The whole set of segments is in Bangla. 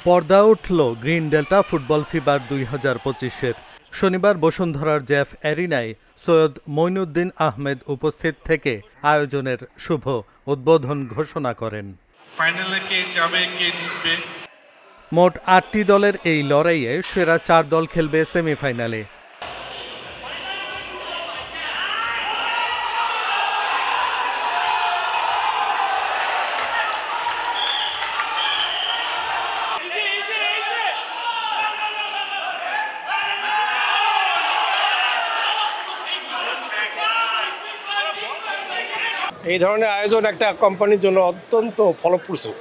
পর্দা উঠল গ্রিন ডেল্টা ফুটবল ফিবার 2025-এর। শনিবার বসুন্ধরার জেফ অ্যারিনায় সৈয়দ মঈনুদ্দিন আহমেদ উপস্থিত থেকে আয়োজনের শুভ উদ্বোধন ঘোষণা করেন। ফাইনালে কে যাবে, কে জিতবে? মোট 8টি দলের এই লড়াইয়ে সেরা 4 দল খেলবে সেমিফাইনালে। এই ধরনের আয়োজন একটা কোম্পানির জন্য অত্যন্ত ফলপ্রসূ।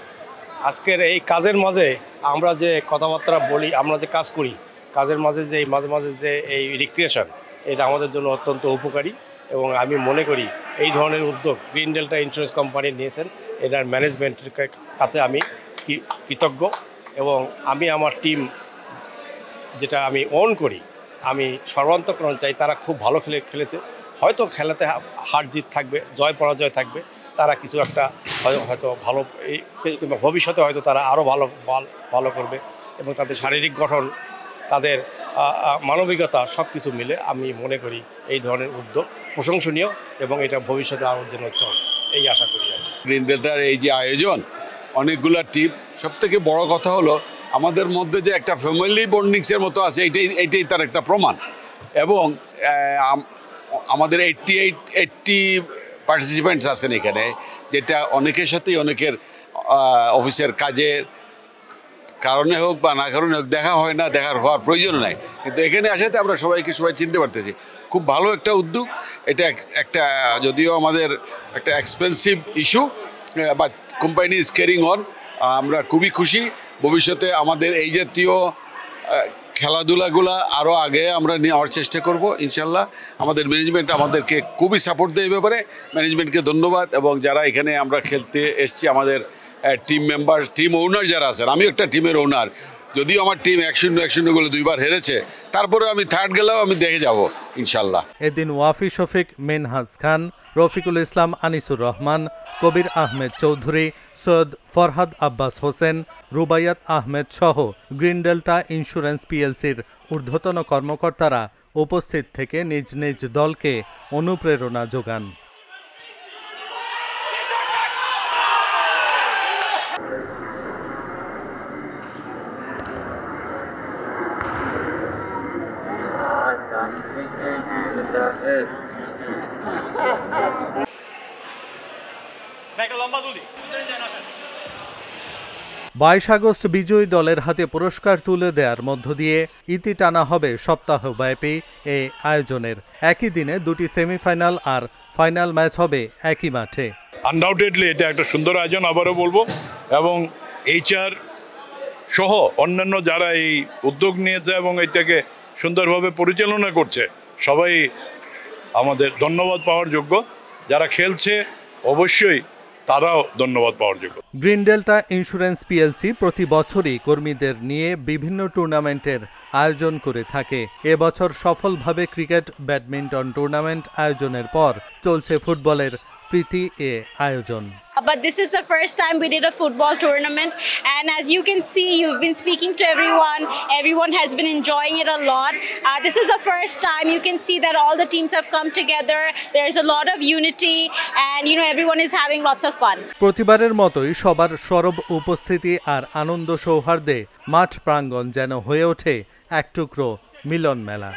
আজকের এই কাজের মাঝে আমরা যে কথাবার্তা বলি, আমরা যে কাজ করি, কাজের মাঝে যে মাঝে মাঝে যে এই রিক্রিয়েশন, এটা আমাদের জন্য অত্যন্ত উপকারী এবং আমি মনে করি এই ধরনের উদ্যোগ গ্রিন ডেল্টা ইন্স্যুরেন্স কোম্পানি নিয়েছেন, এটার ম্যানেজমেন্টের কাছে আমি কৃতজ্ঞ এবং আমি আমার টিম যেটা আমি ওন করি, আমি সর্বান্তকরণ চাই তারা খুব ভালো খেলেছে। হয়তো খেলাতে হার জিত থাকবে, জয় পরাজয় থাকবে, তারা কিছু একটা হয়তো ভালো কিংবা ভবিষ্যতে হয়তো তারা আরও ভালো করবে এবং তাদের শারীরিক গঠন, তাদের মানবিকতা সব কিছু মিলে আমি মনে করি এই ধরনের উদ্যোগ প্রশংসনীয় এবং এটা ভবিষ্যতে আরও যেন চলে এই আশা করি। গ্রিন ডেল্টার এই যে আয়োজন, অনেকগুলো টিম, সবথেকে বড় কথা হলো আমাদের মধ্যে যে একটা ফ্যামিলি বন্ডিংসের মতো আছে, এইটাই তার একটা প্রমাণ। এবং আমাদের 80 পার্টিসিপেন্টস আছেন এখানে, যেটা অনেকের সাথেই অনেকের অফিসের কাজের কারণে হোক বা না কারণে হোক দেখা হয় না, দেখার হওয়ার প্রয়োজন নাই, কিন্তু এখানে আসাতে আমরা সবাই চিনতে পারতেছি। খুব ভালো একটা উদ্যোগ এটা। একটা যদিও আমাদের একটা expensive issue, but company is carrying on. আমরা খুবই খুশি। ভবিষ্যতে আমাদের এই জাতীয় খেলাধুলাগুলা আরও আগে আমরা নেওয়ার চেষ্টা করব ইনশাল্লাহ। আমাদের ম্যানেজমেন্ট আমাদেরকে খুবই সাপোর্ট দেয় এই ব্যাপারে। ম্যানেজমেন্টকে ধন্যবাদ এবং যারা এখানে আমরা খেলতে এসেছি, আমাদের টিম মেম্বার, টিম ওনার যারা আছেন, আমিও একটা টিমের ওনার। যদিও আমার টিম 1-0 গোলে 2বার হেরেছে, তারপরে আমি থার্ড গেলেও আমি দেখে যাব ইনশাল্লাহ। এদিন ওয়াফি শফিক, মেনহাজ খান, রফিকুল ইসলাম, আনিসুর রহমান, কবির আহমেদ চৌধুরী, সৈয়দ ফরহাদ আব্বাস হোসেন, রুবাইয়াত আহমেদ সহ গ্রিন ডেল্টা ইন্স্যুরেন্স পিএলসির ঊর্ধ্বতন কর্মকর্তারা উপস্থিত থেকে নিজ নিজ দলকে অনুপ্রেরণা যোগান। বাইশ আগস্ট বিজয়ী দলের হাতে পুরস্কার তুলে দেওয়ার মধ্য দিয়ে ইতি টানা হবে সপ্তাহব্যাপী এই আয়োজনের। একই দিনে 2টি সেমিফাইনাল আর ফাইনাল ম্যাচ হবে একই মাঠে। আনডাউটেডলি এটা একটা সুন্দর আয়োজন, আবারও বলবো, এবং HR সহ অন্যান্য যারা এই উদ্যোগ নিয়েছে এবং এটাকে সুন্দরভাবে পরিচালনা করছে, সবাই আমাদের ধন্যবাদ পাওয়ার যোগ্য। যারা খেলছে অবশ্যই তারাও ধন্যবাদ পাওয়ার যোগ্য। গ্রিন ডেল্টা ইন্স্যুরেন্স পিএলসি প্রতি বছরই কর্মীদের নিয়ে বিভিন্ন টুর্নামেন্টের আয়োজন করে থাকে। এবছর সফলভাবে ক্রিকেট, ব্যাডমিন্টন টুর্নামেন্ট আয়োজনের পর চলছে ফুটবলের প্রীতি এ আয়োজন। But this is the first time we did a football tournament, and as you can see, you've been speaking to everyone has been enjoying it a lot. This is the first time you can see that all the teams have come together. There's a lot of unity and everyone is having lots of fun. প্রতিবারের মতোই সবার সরব উপস্থিতি আর আনন্দ সৌহার্দ্যে মাঠ প্রাঙ্গণ যেন হয়ে ওঠে এক টুকরো মিলন মেলা।